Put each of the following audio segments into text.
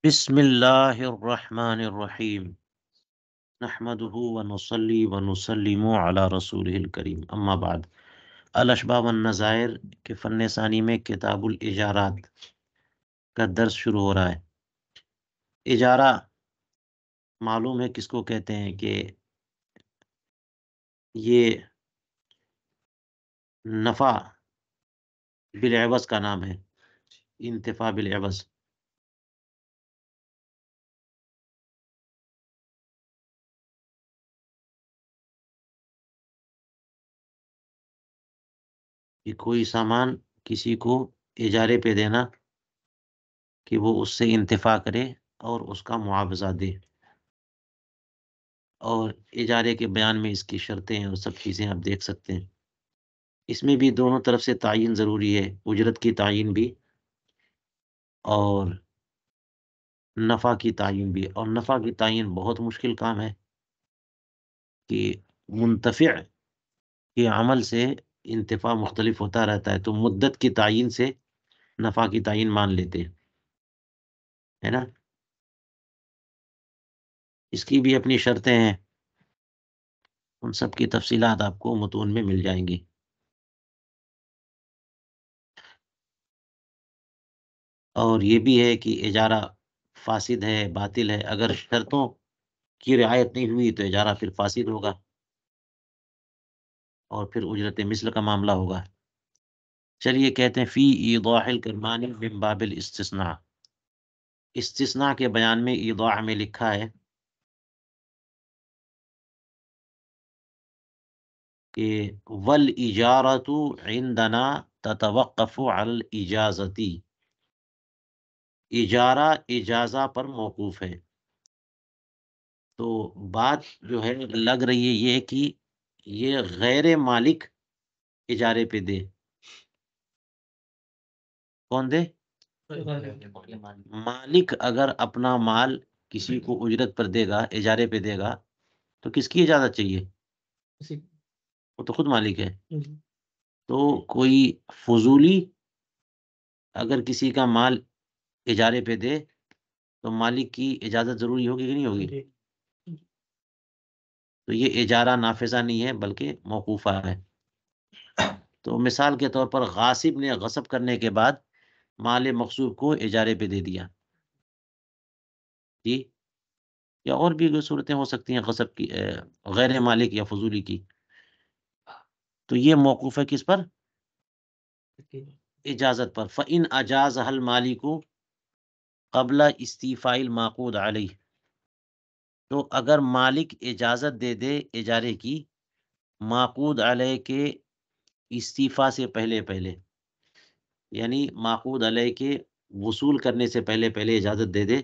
بسم اللہ الرحمن الرحیم نحمده ونصلی ونسلم علی رسولہ الکریم اما بعد الاشباح والنظائر کے فن ثانی میں کتاب الاجارات کا درس شروع ہو رہا ہے۔ اجارہ معلوم ہے کس کو کہتے ہیں کہ یہ نفع بالعوض کا نام ہے، انتفاع بالعوض۔ کہ کوئی سامان کسی کو اجارے پہ دینا کہ وہ اس سے انتفاع کرے اور اس کا معاوضہ دے، اور اجارے کے بیان میں اس کی شرطیں اور سب چیزیں آپ دیکھ سکتے ہیں۔ اس میں بھی دونوں طرف سے تعین ضروری ہے، اجرت کی تعین بھی اور نفع کی تعین بھی۔ اور نفع کی تعین بہت مشکل کام ہے کہ منتفع کے عمل سے انتفاع مختلف ہوتا رہتا ہے، تو مدت کی تعین سے نفع کی تعین مان لیتے ہیں، ہے نا۔ اس کی بھی اپنی شرطیں ہیں، ان سب کی تفصیلات آپ کو متون میں مل جائیں گی۔ اور یہ بھی ہے کہ اجارہ فاسد ہے، باطل ہے، اگر شرطوں کی رعایت نہیں ہوئی تو اجارہ پھر فاسد ہوگا اور پھر اجرت مثل کا معاملہ ہوگا۔ چلیے کہتے ہیں فی ایضاح الکرمانی من باب الاستثناء، استثناء کے بیان میں ایضاح میں لکھا ہے کہ والاجارۃ عندنا تتوقف علی الاجازۃ، اجارہ اجازہ پر موقوف ہے۔ تو بات جو ہے لگ رہی ہے یہ کہ یہ غیر مالک اجارے پہ دے۔ کون دے؟ مالک اگر اپنا مال کسی کو اجرت پر دے گا، اجارے پہ دے گا، تو کس کی اجازت چاہیے؟ وہ تو خود مالک ہے۔ تو کوئی فضولی اگر کسی کا مال اجارے پہ دے تو مالک کی اجازت ضروری ہوگی کہ نہیں ہوگی؟ تو یہ اجارہ نافذہ نہیں ہے بلکہ موقوفہ ہے۔ تو مثال کے طور پر غاصب نے غصب کرنے کے بعد مال مغصوب کو اجارے پہ دے دیا، جی، یا اور بھی صورتیں ہو سکتی ہیں غصب کی، غیر مالک یا فضولی کی، تو یہ موقوف ہے کس پر؟ اجازت پر۔ فَإِنْ أَجَازَهَا الْمَالِكُ قبل استیفاء المعقود علیہ، تو اگر مالک اجازت دے دے اجارے کی معقود علیہ کے استیفا سے پہلے پہلے، یعنی معقود علیہ کے وصول کرنے سے پہلے پہلے اجازت دے دے،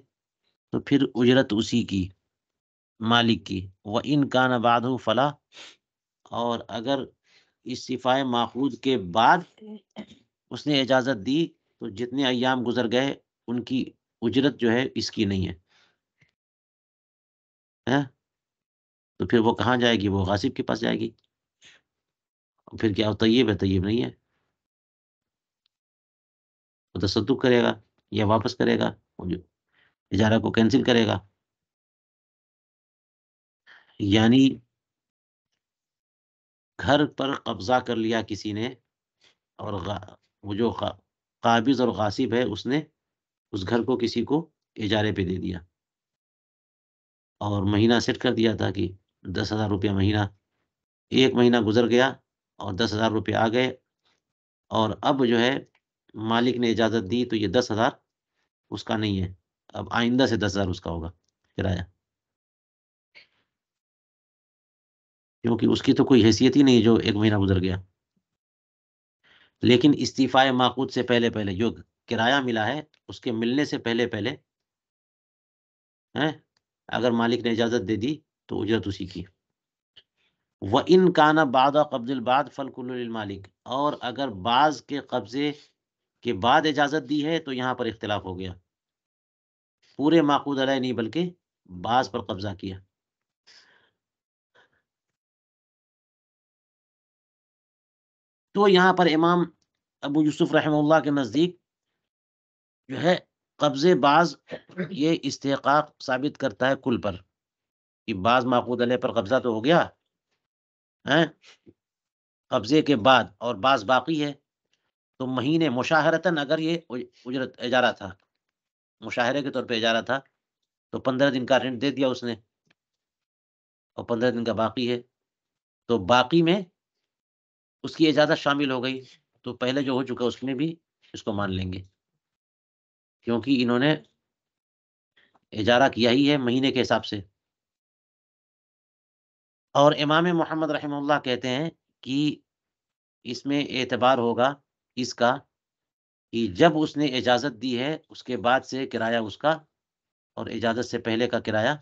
تو پھر اجرت اسی کی، مالک کی۔ وَإِنْ كَانَ بَعْدُهُ فَلَا، اور اگر استیفائے ماخوذ کے بعد اس نے اجازت دی تو جتنے ایام گزر گئے ان کی اجرت جو ہے اس کی نہیں ہے، تو پھر وہ کہاں جائے گی؟ وہ غاصب کے پاس جائے گی۔ پھر کیا طیب ہے؟ طیب نہیں ہے، وہ تصدق کرے گا یا واپس کرے گا، وہ جو اجارہ کو کینسل کرے گا۔ یعنی گھر پر قبضہ کر لیا کسی نے، اور وہ جو قابض اور غاصب ہے اس نے اس گھر کو کسی کو اجارے پہ دے دیا اور مہینہ سیٹ کر دیا تھا کہ 10,000 روپیہ مہینہ۔ ایک مہینہ گزر گیا اور 10,000 روپے آ گئے، اور اب جو ہے مالک نے اجازت دی تو یہ 10,000 اس کا نہیں ہے، اب آئندہ سے 10,000 اس کا ہوگا کرایہ، کیونکہ اس کی تو کوئی حیثیت ہی نہیں جو ایک مہینہ گزر گیا۔ لیکن استیفائے معقود سے پہلے پہلے جو کرایہ ملا ہے اس کے ملنے سے پہلے پہلے اگر مالک نے اجازت دے دی تو اجرت اسی کی۔ وَإِنْ كَانَ بَعْدَ قَبْضِ الْبَعْضِ فَالْكُلُّ لِلْمَالِكِ، اور اگر بعض کے قبضے کے بعد اجازت دی ہے تو یہاں پر اختلاف ہو گیا، پورے معقود علیہ نہیں بلکہ بعض پر قبضہ کیا۔ تو یہاں پر امام ابو یوسف رحمہ اللہ کے نزدیک جو ہے قبضے بعض یہ استحقاق ثابت کرتا ہے کل پر، کہ بعض معقود علیہ پر قبضہ تو ہو گیا ہیں قبضے کے بعد، اور بعض باقی ہے، تو مہینے مشاہرتاً اگر یہ اجرت اجارہ تھا، مشاہرے کے طور پہ اجارہ تھا، تو 15 دن کا رینٹ دے دیا اس نے، اور 15 دن کا باقی ہے، تو باقی میں اس کی اجازت شامل ہو گئی، تو پہلے جو ہو چکا اس میں بھی اس کو مان لیں گے، کیونکہ انہوں نے اجارہ کیا ہی ہے مہینے کے حساب سے۔ اور امام محمد رحمہ اللہ کہتے ہیں کہ اس میں اعتبار ہوگا اس کا کہ جب اس نے اجازت دی ہے اس کے بعد سے کرایہ اس کا، اور اجازت سے پہلے کا کرایہ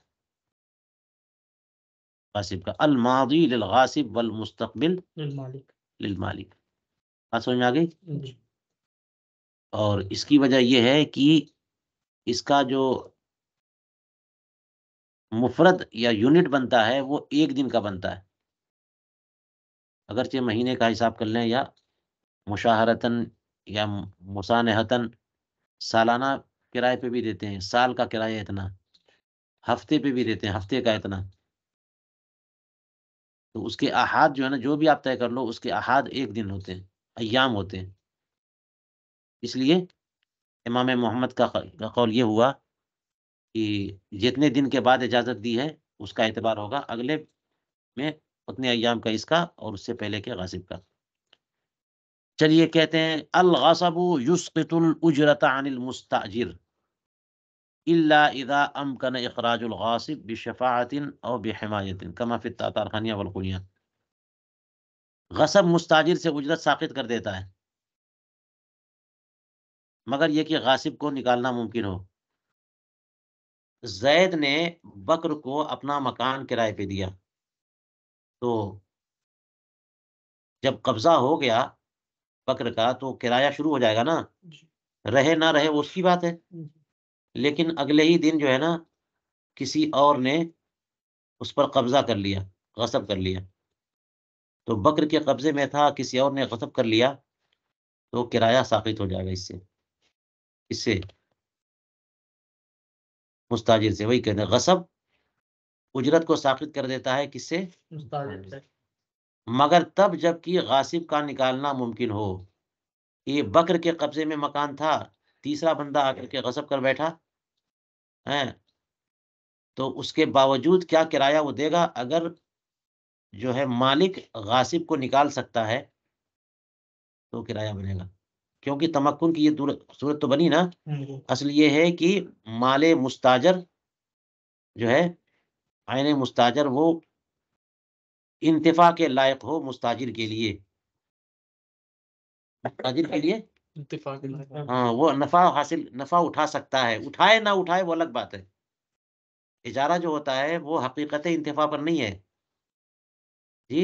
غاصب کا۔ الماضی للغاصب والمستقبل للمالک۔ بات سمجھ میں آ گئی؟ جی اور اس کی وجہ یہ ہے کہ اس کا جو مفرد یا یونٹ بنتا ہے وہ ایک دن کا بنتا ہے، اگرچہ مہینے کا حساب کر لیں یا مشاہرتاً یا مسانحتاً، سالانہ کرائے پہ بھی دیتے ہیں، سال کا کرایہ اتنا، ہفتے پہ بھی دیتے ہیں ہفتے کا اتنا، تو اس کے احاد جو ہے نا، جو بھی آپ طے کر لو اس کے احاد ایک دن ہوتے ہیں، ایام ہوتے ہیں۔ اس لیے امام محمد کا قول یہ ہوا کہ جتنے دن کے بعد اجازت دی ہے اس کا اعتبار ہوگا اگلے میں اتنے ایام کا اس کا، اور اس سے پہلے کے غاصب کا۔ چلیے کہتے ہیں الغصب یسقط الاجرۃ عن المستاجر الا اذا امکن اخراج الغاصب بشفاعت او بحمایت کما فی التاتارخانیہ والقنیہ۔ غصب مستاجر سے اجرت ساقط کر دیتا ہے مگر یہ کہ غاصب کو نکالنا ممکن ہو۔ زید نے بکر کو اپنا مکان کرائے پہ دیا، تو جب قبضہ ہو گیا بکر کا تو کرایہ شروع ہو جائے گا نا، رہے نہ رہے وہ اس کی بات ہے، لیکن اگلے ہی دن جو ہے نا کسی اور نے اس پر قبضہ کر لیا، غصب کر لیا، تو بکر کے قبضے میں تھا، کسی اور نے غصب کر لیا، تو کرایہ ساقط ہو جائے گا اس سے مستاجر سے۔ وہی کہتے ہیں غصب اجرت کو ساقط کر دیتا ہے کس سے؟ مگر تب جب کہ غاصب کا نکالنا ممکن ہو۔ یہ بکر کے قبضے میں مکان تھا، تیسرا بندہ آ کر کے غصب کر بیٹھا ہے، تو اس کے باوجود کیا کرایہ وہ دے گا؟ اگر جو ہے مالک غاصب کو نکال سکتا ہے تو کرایہ بنے گا، کیونکہ تمکن کی یہ صورت تو بنی نا۔ اصل یہ ہے کہ مال مستاجر جو ہے، عین مستاجر، وہ انتفاع کے لائق ہو مستاجر کے لیے، مستاجر کے لیے ہاں وہ نفع اٹھا سکتا ہے، اٹھائے نہ اٹھائے وہ الگ بات ہے۔ اجارہ جو ہوتا ہے وہ حقیقت انتفاع پر نہیں ہے جی،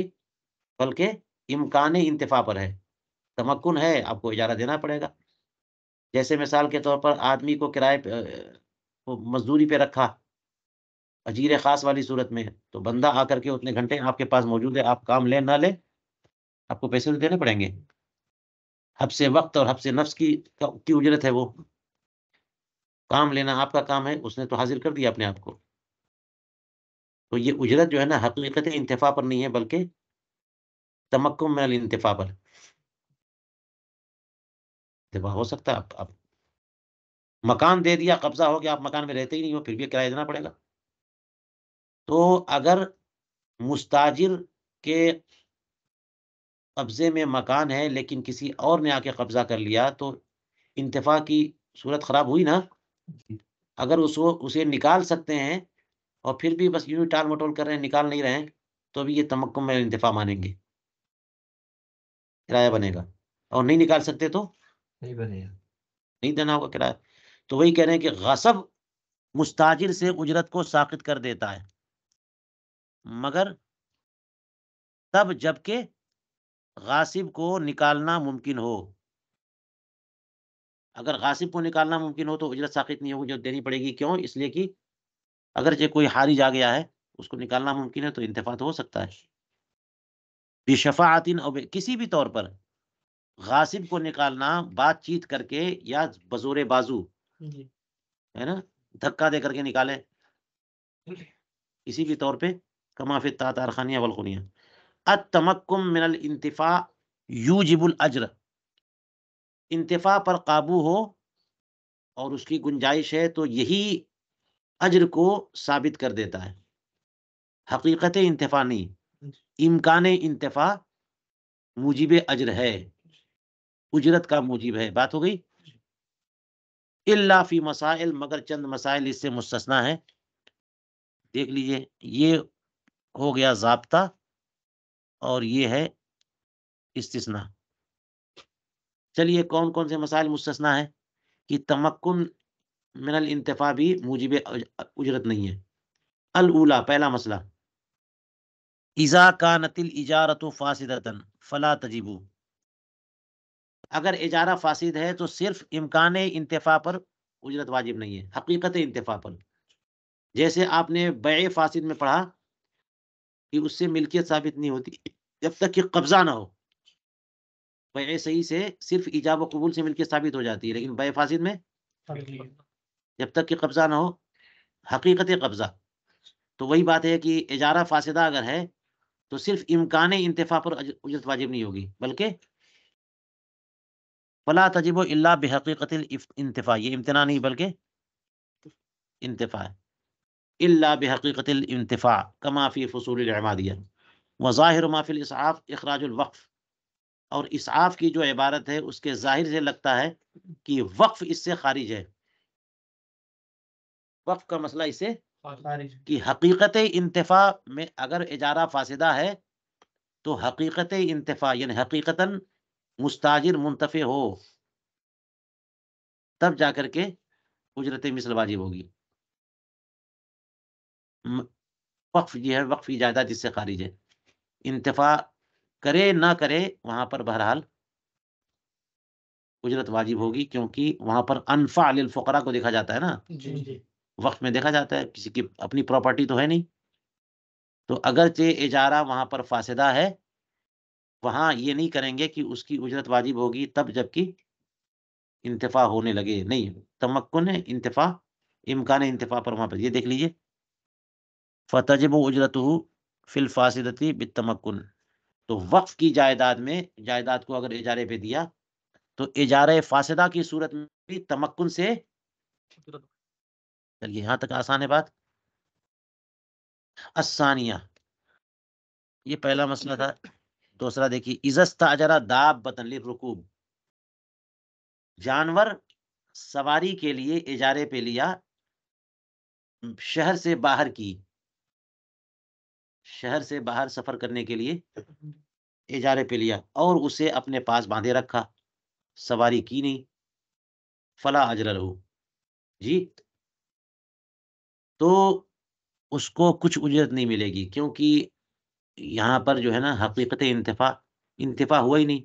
بلکہ امکان انتفاع پر ہے۔ تمکن ہے آپ کو اجارہ دینا پڑے گا، جیسے مثال کے طور پر آدمی کو کرائے مزدوری پہ رکھا اجیر خاص والی صورت میں، تو بندہ آ کر کے اتنے گھنٹے آپ کے پاس موجود ہے، آپ کام لیں نہ لیں آپ کو پیسے تو دینے پڑیں گے۔ حبس وقت اور حبس نفس کی اجرت ہے، وہ کام لینا آپ کا کام ہے، اس نے تو حاضر کر دیا اپنے آپ کو، تو یہ اجرت جو ہے نا حقیقت انتفاع پر نہیں ہے بلکہ تمکن من الانتفاع پر۔ انتفاع ہو سکتا ہے آپ مکان دے دیا، قبضہ ہو گیا، آپ مکان میں رہتے ہی نہیں ہو، پھر بھی کرایہ دینا پڑے گا۔ تو اگر مستاجر کے قبضے میں مکان ہے لیکن کسی اور نے آ کے قبضہ کر لیا تو انتفاع کی صورت خراب ہوئی نا۔ اگر اسے نکال سکتے ہیں اور پھر بھی بس یوں ٹال مٹول کر رہے ہیں، نکال نہیں رہے ہیں، تو بھی یہ تمکن میں انتفاع مانیں گے، کرایہ بنے گا، اور نہیں نکال سکتے تو نہیں بنے گا، نہیں دینا ہوگا کرایہ۔ تو وہی کہہ رہے ہیں کہ غصب مستاجر سے اجرت کو ساقط کر دیتا ہے مگر تب جب کہ غاصب کو نکالنا ممکن ہو۔ اگر غاصب کو نکالنا ممکن ہو تو اجرت ساقط نہیں ہوگی، جو دینی پڑے گی۔ کیوں؟ اس لیے کہ اگرچہ کوئی حارج آ گیا ہے اس کو نکالنا ممکن ہے تو انتفاع تو ہو سکتا ہے۔ بشفاعت اور کسی بھی طور پر غاصب کو نکالنا بات چیت کر کے یا بزور بازو ہے نا، دھکا دے کر کے نکالے کسی بھی طور پہ، کما فی الطاعات ارخانیہ والخنیہ۔ التمکن من الانتفاع یوجب الاجر، انتفاع پر قابو ہو اور اس کی گنجائش ہے تو یہی اجر کو ثابت کر دیتا ہے، حقیقت انتفاع نہیں، امکان انتفاع موجب اجر ہے، اجرت کا موجب ہے۔ بات ہو گئی؟ الا فی مسائل، مگر چند مسائل اس سے مستثنا ہے، دیکھ لیجئے، یہ ہو گیا ضابطہ اور یہ ہے استثناء۔ چلیے کون کون سے مسائل مستثنا ہے کہ تمکن من الانتفاع بھی موجب اجرت نہیں ہے؟ الاولا، پہلا مسئلہ، اذا کانت الاجارۃ فاسدۃ فلا تجب، اگر اجارہ فاسد ہے تو صرف امکان انتفاع پر اجرت واجب نہیں ہے، حقیقت انتفاع پر۔ جیسے آپ نے بیع فاسد میں پڑھا کہ اس سے ملکیت ثابت نہیں ہوتی جب تک کہ قبضہ نہ ہو، بیع صحیح سے صرف ایجاب و قبول سے ملکیت ثابت ہو جاتی ہے، لیکن بیع فاسد میں جب تک کہ قبضہ نہ ہو، حقیقت قبضہ۔ تو وہی بات ہے کہ اجارہ فاسدہ اگر ہے تو صرف امکان انتفاع پر اجرت واجب نہیں ہوگی، بلکہ فلا تجب الا بحقیقت الانتفاع، یہ امتناع نہیں بلکہ انتفاع ہے، الا بحقیقت الانتفاع کما فی فصول العمادیہ، وظاہر ما فی الاسعاف اخراج الوقف، اور اسعاف کی جو عبارت ہے اس کے ظاہر سے لگتا ہے کہ وقف اس سے خارج ہے، وقف کا مسئلہ اس سے کہ حقیقت انتفاع میں اگر اجارہ فاسدہ ہے تو حقیقت انتفاع یعنی حقیقتاً مستاجر منتفع ہو تب جا کر کے اجرت مثل واجب ہوگی۔ وقف یہ ہے، وقفی جائیداد جس سے خارج ہے، انتفاع کرے نہ کرے وہاں پر بہرحال اجرت واجب ہوگی، کیونکہ وہاں پر انفع للفقراء کو دیکھا جاتا ہے نا، وقف میں دیکھا جاتا ہے کسی کی اپنی پراپرٹی تو ہے نہیں، تو اگرچہ اجارہ وہاں پر فاسدہ ہے، وہاں یہ نہیں کریں گے کہ اس کی اجرت واجب ہوگی تب جبکہ انتفاع ہونے لگے، نہیں، تمکن انتفاع، امکان انتفاع پر وہاں پر یہ دیکھ لیجئے، فتجب اجرتہ فی الفاسدۃ بالتمکن، تو وقف کی جائیداد میں، جائیداد کو اگر اجارے پہ دیا تو اجارہ فاسدہ کی صورت میں بھی تمکن سے، چلیے یہاں تک آسان ہے بات۔ الثانیہ، یہ پہلا مسئلہ تھا، دوسرا دیکھیے، اذا استاجر دابۃ للرکوب، جانور سواری کے لیے اجارے پہ لیا، شہر سے باہر کی، شہر سے باہر سفر کرنے کے لیے اجارے پہ لیا اور اسے اپنے پاس باندھے رکھا، سواری کی نہیں، فلا اجر لہ، جی، تو اس کو کچھ اجرت نہیں ملے گی، کیونکہ یہاں پر جو ہے نا حقیقت انتفاع ہوا ہی نہیں،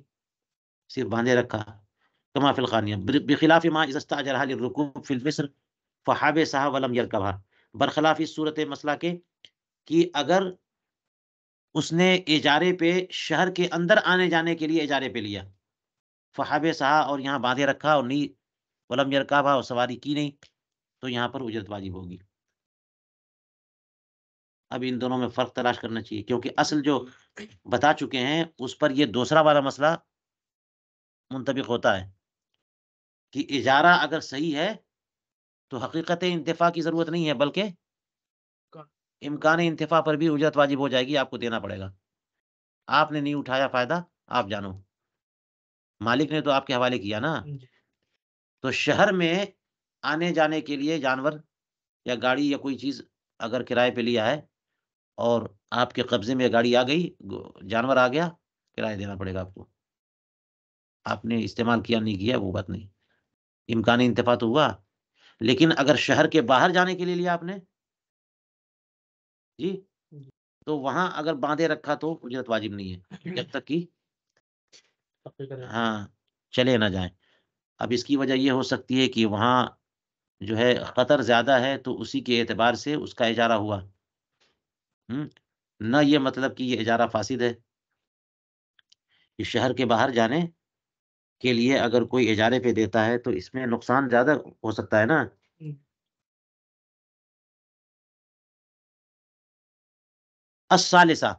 صرف باندھے رکھا، کما فی القانیہ، بخلاف ما اذا استاجرها للرکوب فی البصر فحبسها ولم يرکبها، برخلاف اس صورت مسئلہ کے کہ اگر اس نے اجارے پہ شہر کے اندر آنے جانے کے لیے اجارے پہ لیا، فحبسها اور یہاں باندھے رکھا اور نہیں، ولم يرکبها اور سواری کی نہیں، تو یہاں پر اجرت واجب ہوگی۔ اب ان دونوں میں فرق تلاش کرنا چاہیے، کیونکہ اصل جو بتا چکے ہیں اس پر یہ دوسرا والا مسئلہ منطبق ہوتا ہے کہ اجارہ اگر صحیح ہے تو حقیقت انتفاع کی ضرورت نہیں ہے، بلکہ امکان انتفاع پر بھی اجرت واجب ہو جائے گی، آپ کو دینا پڑے گا، آپ نے نہیں اٹھایا فائدہ، آپ جانو، مالک نے تو آپ کے حوالے کیا نا۔ تو شہر میں آنے جانے کے لیے جانور یا گاڑی یا کوئی چیز اگر کرائے پہ لیا ہے اور آپ کے قبضے میں گاڑی آ گئی، جانور آ گیا، کرایہ دینا پڑے گا آپ کو، آپ نے استعمال کیا نہیں کیا وہ بات نہیں، امکان انتفاع تو ہوا، لیکن اگر شہر کے باہر جانے کے لیے لیا آپ نے، جی، تو وہاں اگر باندھے رکھا تو اجرت واجب نہیں ہے جب تک کہ ہاں چلے نہ جائیں۔ اب اس کی وجہ یہ ہو سکتی ہے کہ وہاں جو ہے خطر زیادہ ہے تو اسی کے اعتبار سے اس کا اجارہ ہوا، نہ یہ مطلب کہ یہ اجارہ فاسد ہے، کہ شہر کے باہر جانے کے لیے اگر کوئی اجارے پہ دیتا ہے تو اس میں نقصان زیادہ ہو سکتا ہے نا، الثالثہ،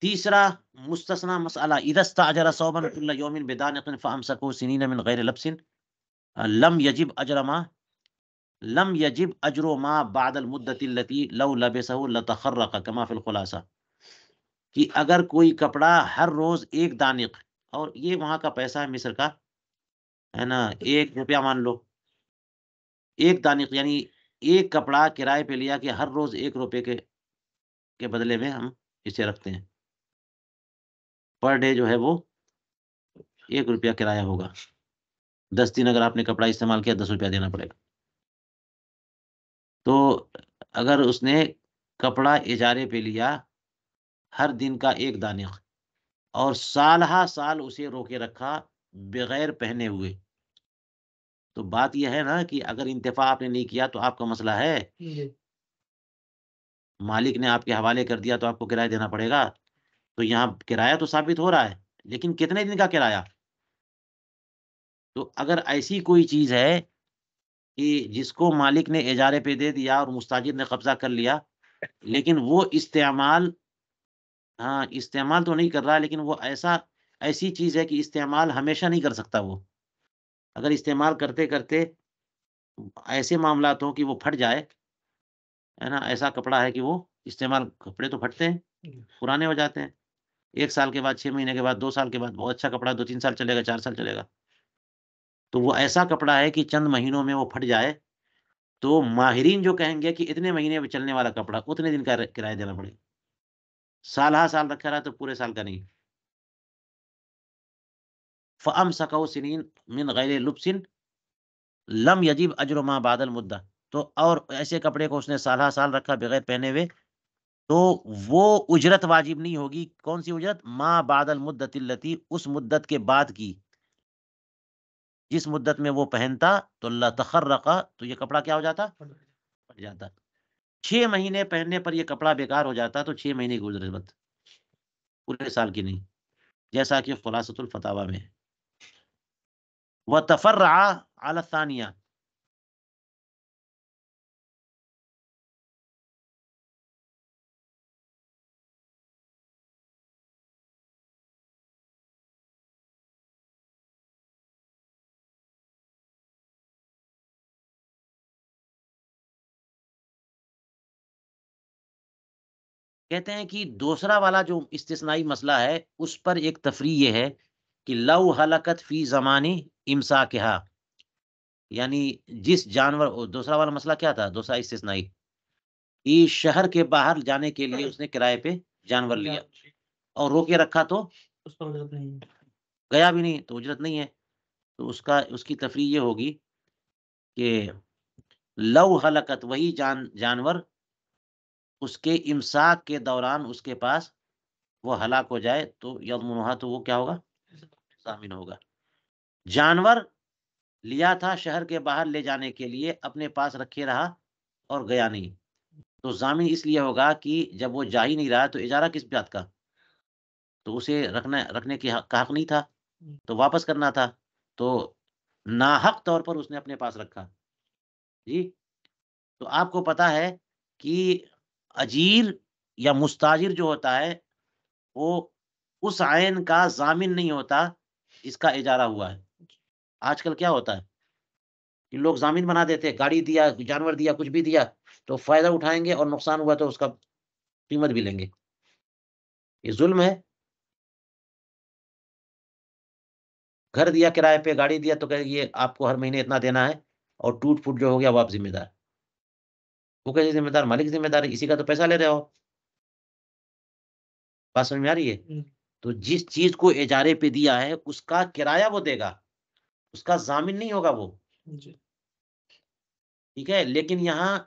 تیسرا مستثنا مسئلہ، اذا استاجر صوبا كل يوم بدانق فامسكوا سنين من غیر لبس لم يجب اجر ما بعد المدت التي لو لبسه لتخرق كما في الخلاصہ، کہ اگر کوئی کپڑا ہر روز ایک دانق، اور یہ وہاں کا پیسہ ہے مصر کا، ہے نا، 1 روپیہ مان لو، ایک دانق یعنی ایک کپڑا کرائے پہ لیا کہ ہر روز 1 روپے کے بدلے میں ہم اسے رکھتے ہیں، پر ڈے جو ہے وہ 1 روپیہ کرایہ ہوگا، 10 دن اگر آپ نے کپڑا استعمال کیا 10 روپیہ دینا پڑے گا۔ تو اگر اس نے کپڑا اجارے پہ لیا ہر دن کا 1 دانق اور سالہ سال اسے روکے رکھا بغیر پہنے ہوئے، تو بات یہ ہے نا کہ اگر انتفاع آپ نے نہیں کیا تو آپ کا مسئلہ ہے، مالک نے آپ کے حوالے کر دیا تو آپ کو کرایہ دینا پڑے گا۔ تو یہاں کرایہ تو ثابت ہو رہا ہے، لیکن کتنے دن کا کرایہ؟ تو اگر ایسی کوئی چیز ہے کہ جس کو مالک نے اجارے پہ دے دیا اور مستاجر نے قبضہ کر لیا، لیکن وہ استعمال تو نہیں کر رہا، لیکن وہ ایسی چیز ہے کہ استعمال ہمیشہ نہیں کر سکتا وہ، اگر استعمال کرتے کرتے ایسے معاملات ہوں کہ وہ پھٹ جائے، ہے نا، ایسا کپڑا ہے کہ وہ استعمال، کپڑے تو پھٹتے ہیں، پرانے ہو جاتے ہیں، 1 سال کے بعد، 6 مہینے کے بعد، 2 سال کے بعد، بہت اچھا کپڑا 2-3 سال چلے گا، 4 سال چلے گا، تو وہ ایسا کپڑا ہے کہ چند مہینوں میں وہ پھٹ جائے، تو ماہرین جو کہیں گے کہ اتنے مہینے میں چلنے والا کپڑا اتنے دن کا کرایہ دینا پڑے گا، سالہ سال رکھا رہا تو پورے سال کا نہیں۔ فَأَمْسَكَهُ سِنِينَ مِنْ غَيْرِ لُبْسٍ لم یجب اجر ما بعد المدہ، تو اور ایسے کپڑے کو اس نے سالہ سال رکھا بغیر پہنے ہوئے، تو وہ اجرت واجب نہیں ہوگی۔ کون سی اجرت؟ ما بعد المدت التی، اس مدت کے بعد کی، جس مدت میں وہ پہنتا تو لا تخرقا، تو یہ کپڑا کیا ہو جاتا؟ پھٹ جاتا۔ 6 مہینے پہننے پر یہ کپڑا بیکار ہو جاتا، تو 6 مہینے کی اجرت، پورے سال کی نہیں، جیسا کہ خلاصۃ الفتاوی میں ہے۔ وتفرع علی الثانیہ، کہتے ہیں کہ دوسرا والا جو استثنائی مسئلہ ہے اس پر ایک تفریع یہ ہے کہ لو ہلاکت فی زمانی امساکہا، یعنی جس جانور، دوسرا والا مسئلہ کیا تھا، دوسرا استثنائی، کہ شہر کے باہر جانے کے لیے اس نے کرائے پہ جانور لیا اور روکے رکھا تو گیا بھی نہیں تو اجرت نہیں ہے، تو اس کی تفریع یہ ہوگی کہ لو ہلاکت، وہی جانور اس کے امساک کے دوران اس کے پاس وہ ہلاک ہو جائے تو یضمنھا، تو وہ کیا ہوگا؟ ضامن ہوگا۔ جانور لیا تھا شہر کے باہر لے جانے کے لیے، اپنے پاس رکھے رہا اور گیا نہیں، تو ضامن اس لیے ہوگا کہ جب وہ جا ہی نہیں رہا تو اجارہ کس بات کا، تو اسے رکھنے کی حق نہیں تھا، تو واپس کرنا تھا، تو ناحق طور پر اس نے اپنے پاس رکھا۔ جی، تو آپ کو پتا ہے کہ اجیر یا مستاجر جو ہوتا ہے وہ اس عین کا ضامن نہیں ہوتا جس کا اجارہ ہوا ہے۔ آج کل کیا ہوتا ہے کہ لوگ ضامن بنا دیتے، گاڑی دیا، جانور دیا، کچھ بھی دیا تو فائدہ اٹھائیں گے، اور نقصان ہوا تو اس کا قیمت بھی لیں گے، یہ ظلم ہے۔ گھر دیا کرائے پہ، گاڑی دیا تو کہ یہ آپ کو ہر مہینے اتنا دینا ہے، اور ٹوٹ پھوٹ جو ہو گیا وہ آپ ذمہ دار، وہ کیسے ذمہ دار؟ مالک ذمہ دار ہے، اسی کا تو پیسہ لے رہے ہو۔ بات سمجھ میں آ رہی ہے؟ تو جس چیز کو اجارے پہ دیا ہے اس کا کرایہ وہ دے گا، اس کا ضامن نہیں ہوگا وہ، ٹھیک ہے۔ لیکن یہاں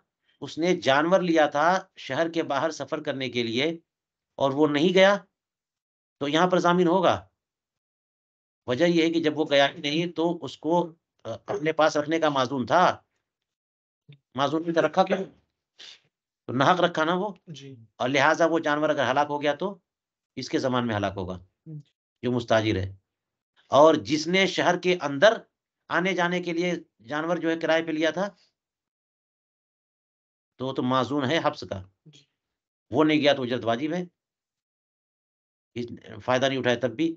اس نے جانور لیا تھا شہر کے باہر سفر کرنے کے لیے اور وہ نہیں گیا، تو یہاں پر ضامن ہوگا۔ وجہ یہ ہے کہ جب وہ گیا ہی نہیں تو اس کو اپنے پاس رکھنے کا معذون تھا، معذون بھی تو رکھا کیوں؟ تو ناحق رکھا نا وہ، اور لہٰذا وہ جانور اگر ہلاک ہو گیا تو اس کے زمان میں ہلاک ہوگا جو مستاجر ہے۔ اور جس نے شہر کے اندر آنے جانے کے لیے جانور جو ہے کرائے پہ لیا تھا، تو معزون ہے حبس کا، وہ نہیں گیا تو اجرت واجب ہے، فائدہ نہیں اٹھایا تب بھی.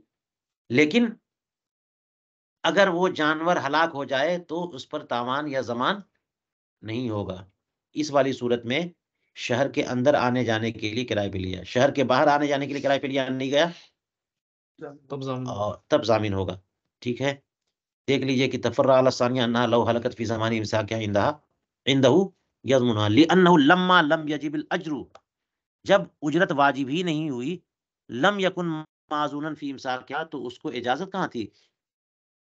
لیکن اگر وہ جانور ہلاک ہو جائے تو اس پر تاوان یا ضمان نہیں ہوگا. اس والی صورت میں شہر کے اندر آنے جانے کے لیے کرائے پہ لیا، شہر کے باہر آنے جانے کے لیے کرائے پہ لیا نہیں گیا اور تب ضامن ہوگا. ٹھیک ہے، دیکھ لیجئے کہ تفرع علی الثانیہ انہا لو حلقت فی زمان امساکها عنده یضمنها لانه لما لم یجب الاجر، جب اجرت واجب ہی نہیں ہوئی، لم یکن معزونا فی امساکها، تو اس کو اجازت کہاں تھی؟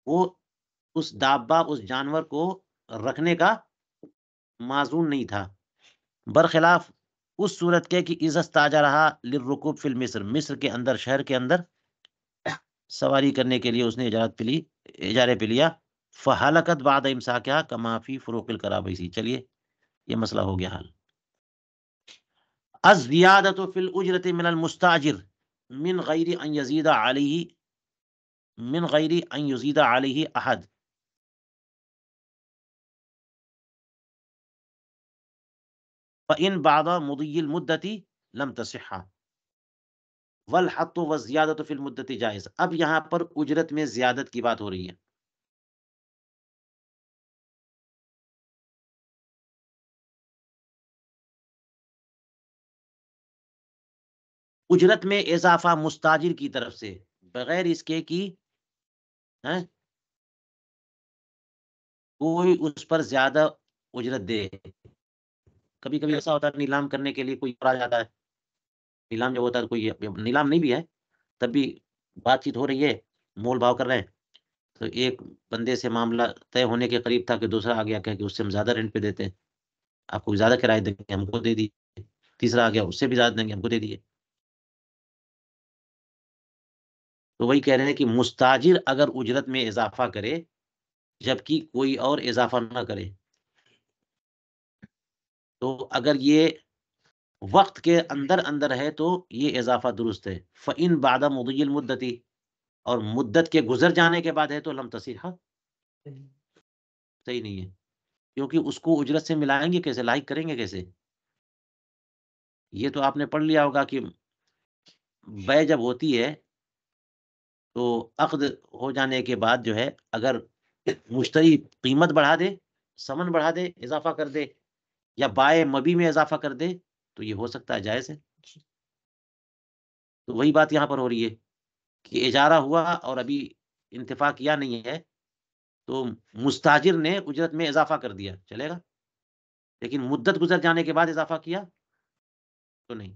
وہ اس دابہ، اس جانور کو رکھنے کا معزون نہیں تھا، برخلاف اس صورت کے کہ اذا استاجرها للرکوب فی مصر، مصر کے اندر، شہر کے اندر سواری کرنے کے لیے اس نے اجارے پہ لیا، فہلکت بعد امساکها کما فی فروق القرابیسی. چلیے یہ مسئلہ ہو گیا حل. الزیادۃ فی الاجرۃ من المستاجر من غیر ان یزید علیہ، من غیر ان یزید علیہ احد. فإن بعد مضی المدت لم تصح والحط والزیادۃ فی المدت جائز. اب یہاں پر اجرت میں زیادت کی بات ہو رہی ہے. اجرت میں اضافہ مستاجر کی طرف سے بغیر اس کے کی کوئی اس پر زیادہ اجرت دے. کبھی کبھی ایسا ہوتا ہے نیلام کرنے کے لیے کوئی اور آ جاتا ہے، نیلام جب ہوتا ہے کوئی نیلام نہیں بھی ہے تب بھی بات چیت ہو رہی ہے، مول بھاؤ کر رہے ہیں، تو ایک بندے سے معاملہ طے ہونے کے قریب تھا کہ دوسرا آ گیا کہ اس سے ہم زیادہ رینٹ پہ دیتے ہیں، آپ کو زیادہ کرایہ دیں گے، ہم کو دے دیے. تیسرا آ گیا اس سے بھی زیادہ دیں گے، ہم کو دے دیے. تو وہی کہہ رہے ہیں کہ مستاجر اگر اجرت میں اضافہ کرے جبکہ کوئی اور اضافہ نہ کرے، تو اگر یہ وقت کے اندر اندر ہے تو یہ اضافہ درست ہے. فَإِن بَعْدَ مُضِيِّ الْمُدَّةِ، اور مدت کے گزر جانے کے بعد ہے تو لم تصح، صحیح نہیں ہے، کیونکہ اس کو اجرت سے ملائیں گے کیسے، لاحق کریں گے کیسے؟ یہ تو آپ نے پڑھ لیا ہوگا کہ بیع جب ہوتی ہے تو عقد ہو جانے کے بعد جو ہے اگر مشتری قیمت بڑھا دے، ثمن بڑھا دے، اضافہ کر دے، یا بائع مبی میں اضافہ کر دے تو یہ ہو سکتا ہے، جائز ہے. تو وہی بات یہاں پر ہو رہی ہے کہ اجارہ ہوا اور ابھی انتفاع کیا نہیں ہے تو مستاجر نے اجرت میں اضافہ کر دیا، چلے گا، لیکن مدت گزر جانے کے بعد اضافہ کیا تو نہیں.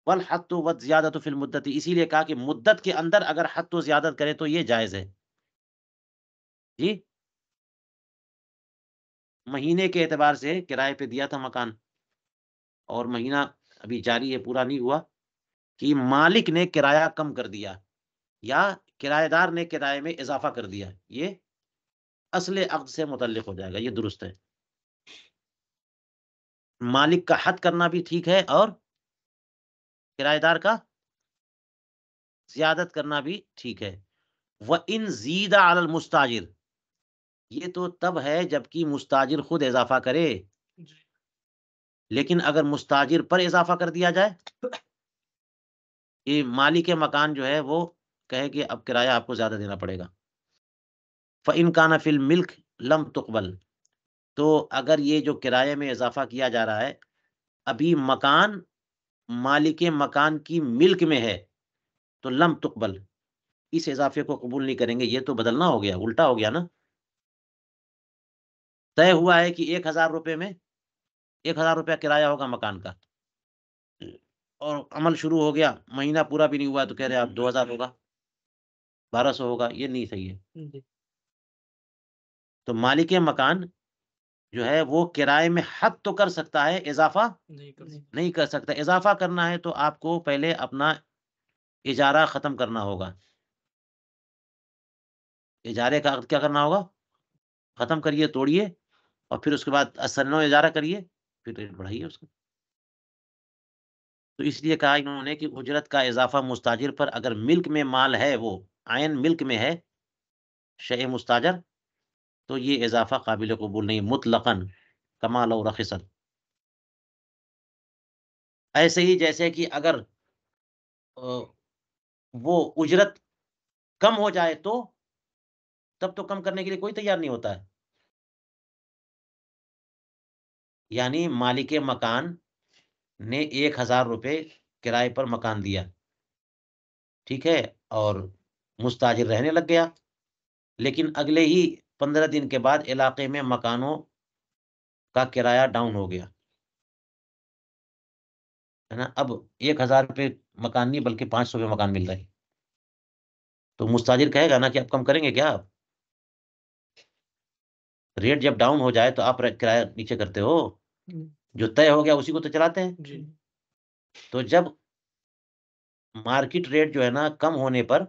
والحط والزیادۃ فی المدت، اسی لیے کہا کہ مدت کے اندر اگر حط و زیادت کرے تو یہ جائز ہے. جی، مہینے کے اعتبار سے کرائے پہ دیا تھا مکان اور مہینہ ابھی جاری ہے، پورا نہیں ہوا، کہ مالک نے کرایہ کم کر دیا یا کرایہ دار نے کرائے میں اضافہ کر دیا، یہ اصل عقد سے متعلق ہو جائے گا، یہ درست ہے. مالک کا حد کرنا بھی ٹھیک ہے اور کرایہ دار کا زیادت کرنا بھی ٹھیک ہے. وَإِن زِيدَ عَلَى الْمُسْتَاجِرِ، یہ تو تب ہے جبکہ مستاجر خود اضافہ کرے، لیکن اگر مستاجر پر اضافہ کر دیا جائے، یہ مالک مکان جو ہے وہ کہے کہ اب کرایہ آپ کو زیادہ دینا پڑے گا. فَإِن كَانَ فِي الْمِلْكِ لَمْ تُقْبَلْ، تو اگر یہ جو کرایے میں اضافہ کیا جا رہا ہے ابھی مکان مالک مکان کی ملک میں ہے تو لم تقبل، اس اضافے کو قبول نہیں کریں گے. یہ تو بدلنا ہو گیا، الٹا ہو گیا نا. طے ہوا ہے کہ 1,000 روپے میں 1,000 روپیہ کرایہ ہوگا مکان کا، اور عمل شروع ہو گیا، مہینہ پورا بھی نہیں ہوا تو کہہ رہے آپ 2,000 ہوگا، 1,200 ہوگا. یہ نہیں صحیح ہے. تو مالک مکان جو ہے وہ کرائے میں حد تو کر سکتا ہے، اضافہ نہیں کر سکتا. اضافہ کرنا ہے تو آپ کو پہلے اپنا اجارہ ختم کرنا ہوگا، اجارے کا عقد کیا کرنا ہوگا، ختم کریے، توڑیے، اور پھر اس کے بعد اثر نو اجارہ کریے، پھر ریٹ بڑھائیے اس کا. تو اس لیے کہا انہوں نے کہ اجرت کا اضافہ مستاجر پر اگر ملک میں مال ہے، وہ عین ملک میں ہے شیء مستاجر، تو یہ اضافہ قابل قبول نہیں مطلقاً، کما لو رخصت. ایسے ہی جیسے کہ اگر وہ اجرت کم ہو جائے تو تب تو کم کرنے کے لیے کوئی تیار نہیں ہوتا ہے. یعنی مالک مکان نے 1,000 روپے کرائے پر مکان دیا، ٹھیک ہے، اور مستاجر رہنے لگ گیا، لیکن اگلے ہی 15 دن کے بعد علاقے میں مکانوں کا کرایہ ڈاؤن ہو گیا، ہے نا. اب 1,000 روپے مکان نہیں بلکہ 500 روپے مکان مل رہا ہے. تو مستاجر کہے گا نا کہ آپ کم کریں گے کیا؟ آپ ریٹ جب ڈاؤن ہو جائے تو آپ کرایہ نیچے کرتے ہو، جو طے ہو گیا اسی کو تو چلاتے ہیں. جی تو جب مارکیٹ ریٹ جو ہے نا کم ہونے پر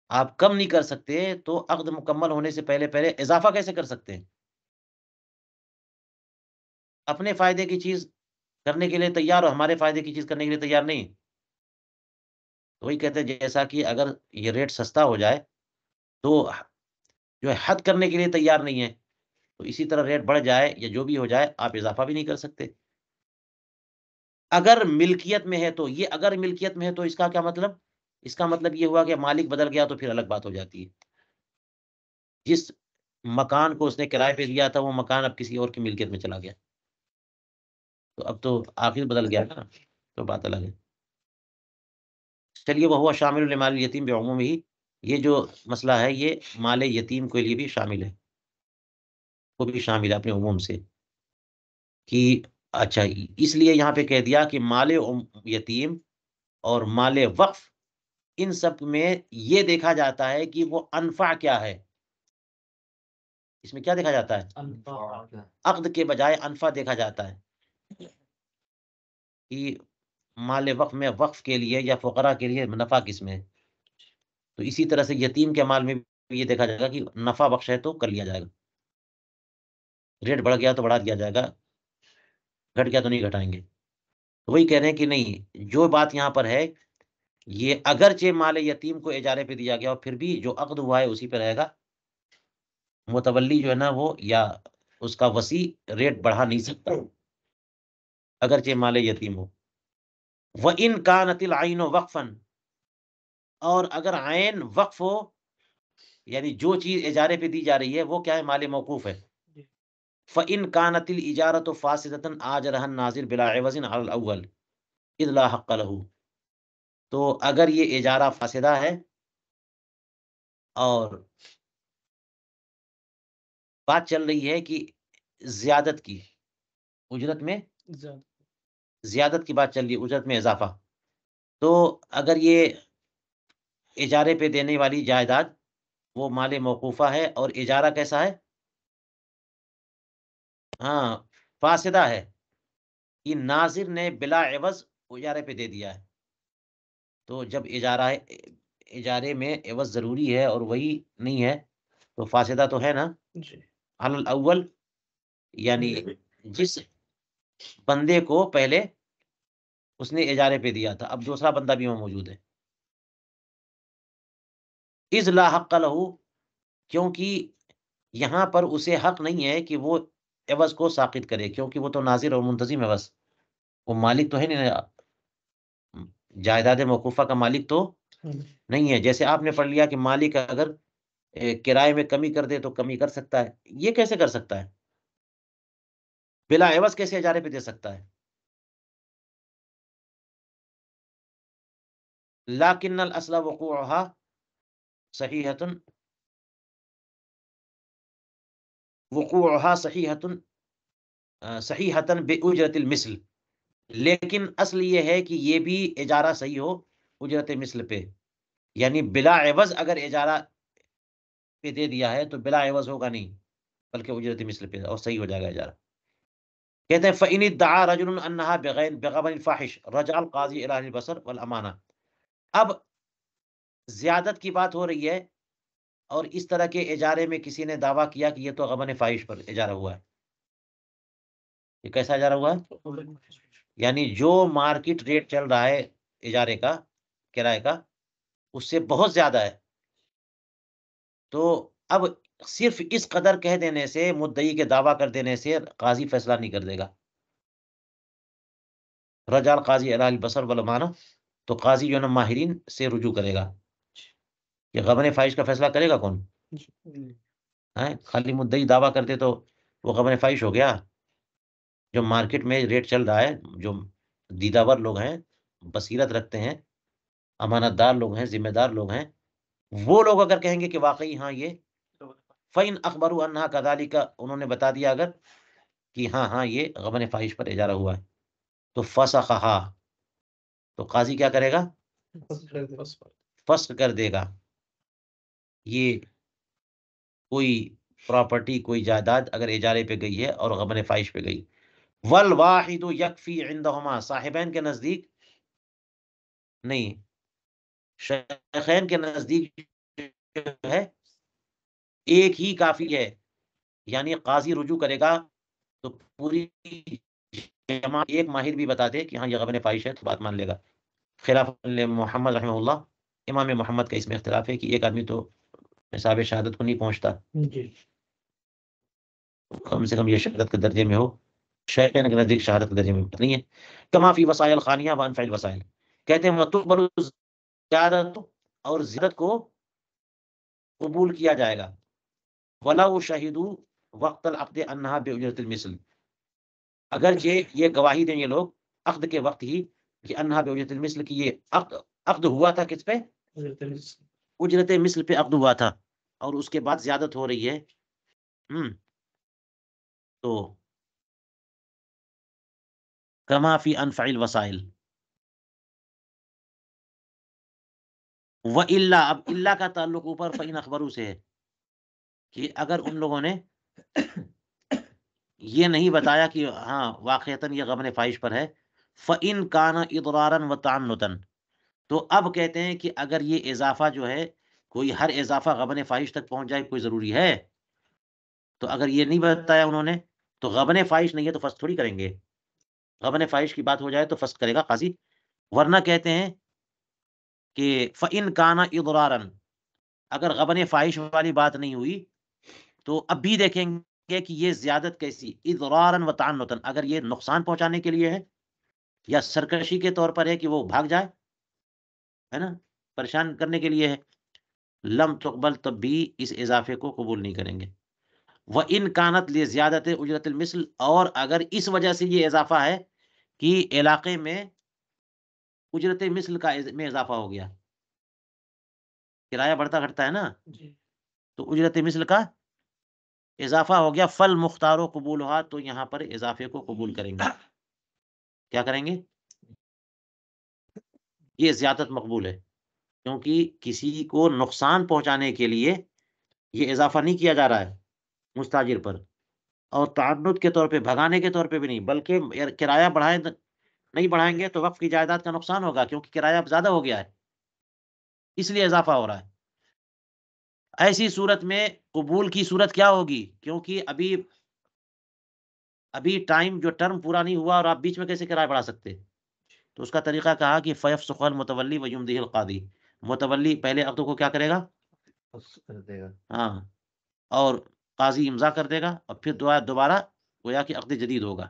آپ کم نہیں کر سکتے تو عقد مکمل ہونے سے پہلے پہلے اضافہ کیسے کر سکتے ہیں؟ اپنے فائدے کی چیز کرنے کے لیے تیار ہو، ہمارے فائدے کی چیز کرنے کے لیے تیار نہیں. تو وہی کہتے ہیں جیسا کہ اگر یہ ریٹ سستا ہو جائے تو جو ہے حد کرنے کے لیے تیار نہیں ہے، تو اسی طرح ریٹ بڑھ جائے یا جو بھی ہو جائے آپ اضافہ بھی نہیں کر سکتے. اگر ملکیت میں ہے تو یہ اگر ملکیت میں ہے تو اس کا کیا مطلب؟ اس کا مطلب یہ ہوا کہ مالک بدل گیا تو پھر الگ بات ہو جاتی ہے. جس مکان کو اس نے کرائے پہ دیا تھا وہ مکان اب کسی اور کی ملکیت میں چلا گیا، تو اب تو آخر بدل گیا نا، تو بات الگ ہے. چلیے وہ شامل مال یتیم بعموم ہی، یہ جو مسئلہ ہے یہ مال یتیم کے لیے بھی شامل ہے، وہ بھی شامل ہے اپنے عموم سے کہ اچھا اس لیے یہاں پہ کہہ دیا کہ مال یتیم اور مال وقف ان سب میں یہ دیکھا جاتا ہے کہ وہ انفع کیا ہے. اس میں کیا دیکھا جاتا ہے؟ عقد کے بجائے انفع دیکھا جاتا ہے کہ مال وقف میں وقف کے لیے یا فقراء کے لیے نفع کس میں ہے. تو اسی طرح سے یتیم کے مال میں بھی یہ دیکھا جائے گا کہ نفع بخش ہے تو کر لیا جائے گا، ریٹ بڑھ گیا تو بڑھا دیا جائے گا، گھٹ گیا تو نہیں گھٹائیں گے. تو وہی کہہ رہے ہیں کہ نہیں، جو بات یہاں پر ہے یہ اگرچہ مال یتیم کو اجارے پہ دیا گیا اور پھر بھی جو عقد ہوا ہے اسی پہ رہے گا، متولی جو ہے نا وہ یا اس کا وسیع ریٹ بڑھا نہیں سکتا اگرچہ مال یتیم ہو. وَإِنْ كَانَتِ الْعَيْنُ وَقْفًا، اور اگر عین وقف ہو یعنی جو چیز اجارے پہ دی جا رہی ہے وہ کیا ہے؟ مال موقوف ہے. فَإِنْ كَانَتِ الْإِجَارَةُ فَاسِدَةً آجَرَهَا النَّاظِرُ بِلَا عِوَضٍ عَلَى الْأَوَّلِ إِذْ لَا حَقَّ لَهُ. تو اگر یہ اجارہ فاسدہ ہے اور بات چل رہی ہے کہ زیادت کی اجرت میں زیادت کی بات چل رہی ہے، اجرت میں اضافہ، تو اگر یہ اجارے پہ دینے والی جائیداد وہ مال موقوفہ ہے اور اجارہ کیسا ہے؟ ہاں فاسدہ ہے، کہ ناظر نے بلا عوض اجارے پہ دے دیا ہے. تو جب اجارے میں عوض ضروری ہے اور وہی نہیں ہے تو فاسدہ تو ہے نا. علی الاول یعنی جس بندے کو پہلے اس نے اجارے پہ دیا تھا اب دوسرا بندہ بھی وہاں موجود ہے. اذ لا حق لہو، کیونکہ یہاں پر اسے حق نہیں ہے کہ وہ عوض کو ساقط کرے، کیونکہ وہ تو ناظر اور منتظم ہے، بس وہ مالک تو ہے نہیں، جائیداد موقوفہ کا مالک تو نہیں ہے. جیسے آپ نے پڑھ لیا کہ مالک اگر کرائے میں کمی کر دے تو کمی کر سکتا ہے، یہ کیسے کر سکتا ہے؟ بلا عوض کیسے اجارے پہ دے سکتا ہے؟ لیکن الاصل وقوعها صحیحۃ باجرۃ المثل، لیکن اصل یہ ہے کہ یہ بھی اجارہ صحیح ہو اجرت مثل پہ، یعنی بلا عوض اگر اجارہ پہ دے دیا ہے تو بلا عوض ہوگا نہیں بلکہ اجرت مثل پہ اور صحیح ہو جائے گا اجارہ. کہتے ہیں فَإِنِ ادَّعَىٰ رَجُلٌ أَنَّهَا بِغَبَنٍ فَاحِشٍ رَجَعَ الْقَاضِي إِلَىٰ أَهْلِ الْبَصَرِ وَالْأَمَانَةِ. اب زیادت کی بات ہو رہی ہے اور اس طرح کے اجارے میں کسی نے دعویٰ کیا کہ یہ تو غبن فاحش پر اجارہ ہوا ہے. یہ کیسا اجارہ ہوا ہے؟ یعنی جو مارکیٹ ریٹ چل رہا ہے اجارے کا، کرائے کا، اس سے بہت زیادہ ہے. تو اب صرف اس قدر کہہ دینے سے، مدعی کے دعویٰ کر دینے سے قاضی فیصلہ نہیں کر دے گا. رجال قاضی علی البصر والمانہ، تو قاضی جو ہے نا ماہرین سے رجوع کرے گا کہ غبن فاحش کا فیصلہ کرے گا کون؟ خالی مدعی دعویٰ کرتے تو وہ غبن فاحش ہو گیا. جو مارکیٹ میں ریٹ چل رہا ہے، جو دیداور لوگ ہیں، بصیرت رکھتے ہیں، امانت دار لوگ ہیں، ذمہ دار لوگ ہیں، وہ لوگ اگر کہیں گے کہ واقعی ہاں یہ فَإِنْ أَخْبَرُوا أَنَّهَا كَذَلِكَ، انہوں نے بتا دیا اگر کہ ہاں یہ غبن فاحش پر اجارہ ہوا ہے، تو فسخها، تو قاضی کیا کرے گا؟ فسخ کر دے گا. یہ کوئی پراپرٹی، کوئی جائیداد اگر اجارے پہ گئی ہے اور غبن فاحش پہ گئی. والواحد یکفی عندہما، صاحبین کے نزدیک نہیں، شیخین کے نزدیک جو ہے ایک ہی کافی ہے. یعنی قاضی رجوع کرے گا تو پوری جماعت ایک ماہر بھی بتا دے کہ ہاں یہ غبن فاحش ہے تو بات مان لے گا. خلاف محمد رحمہ اللہ، امام محمد کا اس میں اختلاف ہے کہ ایک آدمی تو نصاب شہادت کو نہیں پہنچتا، کم سے کم یہ شہادت کے درجے میں ہو. شیخین کے نزدیک شہادت کے درجے میں نہیں ہے. کما فی وسائل خانیہ و انفع الوسائل، کہتے ہیں متقبل زیادت، اور زیادت کو قبول کیا جائے گا. وَلَوْ شَهِدُوا وقت العقد انہا بِأُجْرَةِ الْمِثْل، اگرچہ یہ گواہی دیں یہ لوگ عقد کے وقت ہی کہ انہا بِأُجْرَةِ الْمِثْل، کہ یہ عقد ہوا تھا کس پہ؟ اجرت مثل پہ عقد ہوا تھا، اور اس کے بعد زیادت ہو رہی ہے. تو کما فی انفع الوسائل. وَإِلَّا، اب اللہ کا تعلق اوپر فَإِنْ أَخْبَرُوا سے ہے کہ اگر ان لوگوں نے یہ نہیں بتایا کہ ہاں واقعتاً یہ غبن فاحش پر ہے، فَإِنْ كَانَ إِضْرَارًا وَتَعَنُّتًا، تو اب کہتے ہیں کہ اگر یہ اضافہ جو ہے، کوئی ہر اضافہ غبن فاحش تک پہنچ جائے کوئی ضروری ہے، تو اگر یہ نہیں بتایا انہوں نے تو غبن فاحش نہیں ہے تو فسخ تھوڑی کریں گے. غبن فاحش کی بات ہو جائے تو فسخ کرے گا قاضی. ورنہ کہتے ہیں کہ فَإِنْ كَانَ إِضْرَارًا، اگر غبن فاحش والی بات نہیں ہوئی تو اب بھی دیکھیں گے کہ یہ زیادت کیسی، اضرارا و تعنتا، اگر یہ نقصان پہنچانے کے لیے ہے یا سرکشی کے طور پر ہے کہ وہ بھاگ جائے، ہے نا، پریشان کرنے کے لیے ہے، لم تقبل، تب بھی اس اضافے کو قبول نہیں کریں گے. وَإِنْ كَانَتْ لِزِيَادَةِ أُجْرَةِ الْمِثْل، اور اگر اس وجہ سے یہ اضافہ ہے کہ علاقے میں اجرت مثل کا میں اضافہ ہو گیا، کرایہ بڑھتا گھٹتا ہے نا، تو اجرت مثل کا اضافہ ہو گیا. فل مختار و قبول ہوا، تو یہاں پر اضافے کو قبول کریں گے. کیا کریں گے؟ یہ زیادت مقبول ہے، کیونکہ کسی کو نقصان پہنچانے کے لیے یہ اضافہ نہیں کیا جا رہا ہے مستاجر پر، اور تعدد کے طور پہ، بھگانے کے طور پہ بھی نہیں، بلکہ کرایہ نہیں بڑھائیں گے تو وقف کی جائیداد کا نقصان ہوگا، کیونکہ کرایہ اب زیادہ ہو گیا ہے، اس لیے اضافہ ہو رہا ہے. ایسی صورت میں قبول کی صورت کیا ہوگی؟ کیونکہ ابھی ٹائم جو ٹرم پورا نہیں ہوا اور آپ بیچ میں کیسے کرایہ بڑھا سکتے؟ تو اس کا طریقہ کہا کہ فَيَفْسُخُ الْمُتَوَلِّي وَيُمْضِيهِ الْقَاضِي، متولی پہلے عقد کو کیا کرے گا؟ کر دے گا، ہاں، اور قاضی امضا کر دے گا، اور پھر دوبارہ گویا کہ عقد جدید ہوگا.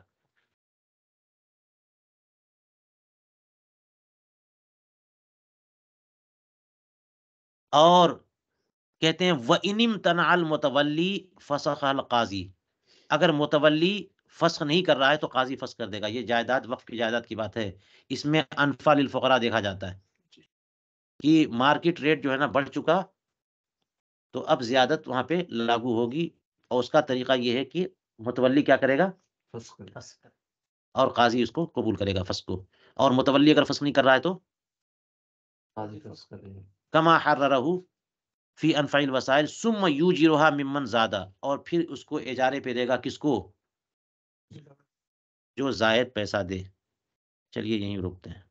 اور کہتے ہیں وَإِنِ امْتَنَعَ الْمُتَوَلِّي فَسَخَ الْقَاضِي، اگر متولی فسخ نہیں کر رہا ہے تو قاضی فسخ کر دے گا. یہ جائیداد وقف کی جائیداد کی بات ہے، اس میں انفع للفقراء دیکھا جاتا ہے کہ مارکیٹ ریٹ جو ہے نا بڑھ چکا، تو اب زیادت وہاں پہ لاگو ہوگی، اور اس کا طریقہ یہ ہے کہ متولی کیا کرے گا؟ فسخ، اور قاضی اس کو قبول کرے گا فسخ کو. اور متولی اگر فسخ نہیں کر رہا ہے تو قاضی فسخ کرے گا. کما حررہ فی انفع الوسائل ثم یوجرها ممن زادہ، اور پھر اس کو اجارے پہ دے گا، کس کو؟ جو زائد پیسہ دے. چلیے یہیں رکتے ہیں.